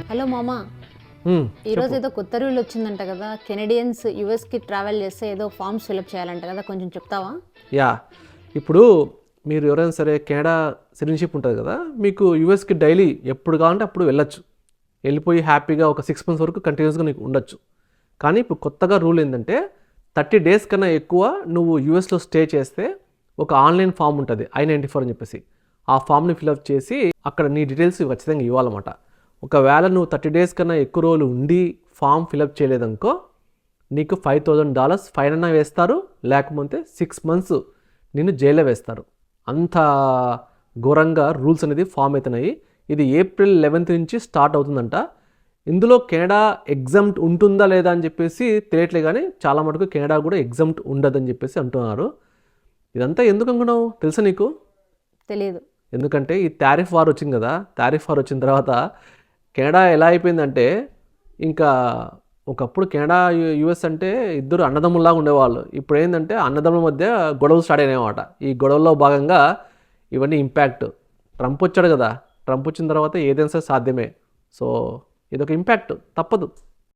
Hello మామా, ఈరోజు ఏదో కొత్త రూల్ వచ్చిందంట కదా, కెనడియన్స్ యూఎస్కి ట్రావెల్ చేస్తే ఏదో ఫామ్స్ ఫిలప్ చేయాలంట కదా, కొంచెం చెప్తావా? యా, ఇప్పుడు మీరు ఎవరైనా సరే కెనడా సిటిజన్షిప్ ఉంటుంది కదా, మీకు యూఎస్కి డైలీ ఎప్పుడు కావాలంటే అప్పుడు వెళ్ళొచ్చు. వెళ్ళిపోయి హ్యాపీగా ఒక 6 months వరకు కంటిన్యూస్గా నీకు ఉండొచ్చు. కానీ ఇప్పుడు కొత్తగా రూల్ ఏంటంటే 30 days కన్నా ఎక్కువ నువ్వు యూఎస్లో స్టే చేస్తే ఒక ఆన్లైన్ ఫామ్ ఉంటుంది I-94 అని చెప్పేసి. ఆ ఫామ్ని ఫిలప్ చేసి అక్కడ నీ డీటెయిల్స్ ఖచ్చితంగా ఇవ్వాలన్నమాట. ఒకవేళ నువ్వు 30 days కన్నా ఎక్కువ రోజులు ఉండి ఫామ్ ఫిలప్ చేయలేదనుకో నీకు $5,000 ఫైన్ అన్నా వేస్తారు, లేకపోతే 6 months నిన్ను జైల్లో వేస్తారు. అంత ఘోరంగా రూల్స్ అనేది ఫామ్ అవుతున్నాయి. ఇది April 11th నుంచి స్టార్ట్ అవుతుందంట. ఇందులో కెనడా ఎగ్జామ్ట్ ఉంటుందా లేదా అని చెప్పేసి తెలియట్లే, కానీ చాలా మటుకు కెనడా కూడా ఎగ్జామ్ట్ ఉండదని చెప్పేసి అంటున్నారు. ఇదంతా ఎందుకు అనుకున్నావు తెలుసా నీకు? తెలియదు. ఎందుకంటే ఈ టారిఫ్ వార్ వచ్చింది కదా, టారిఫ్ వార్ వచ్చిన తర్వాత కెనడా ఎలా అయిపోయిందంటే, ఇంకా ఒకప్పుడు కెనడా యూఎస్ అంటే ఇద్దరు అన్నదమ్ముల్లాగా ఉండేవాళ్ళు. ఇప్పుడు ఏంటంటే అన్నదమ్ముల మధ్య గొడవలు స్టార్ట్ అయినాయన్నమాట. ఈ గొడవల్లో భాగంగా ఇవన్నీ ఇంపాక్ట్. ట్రంప్ వచ్చాడు కదా, ట్రంప్ వచ్చిన తర్వాత ఏదైనా సరే సాధ్యమే. సో ఇదొక ఇంపాక్ట్, తప్పదు.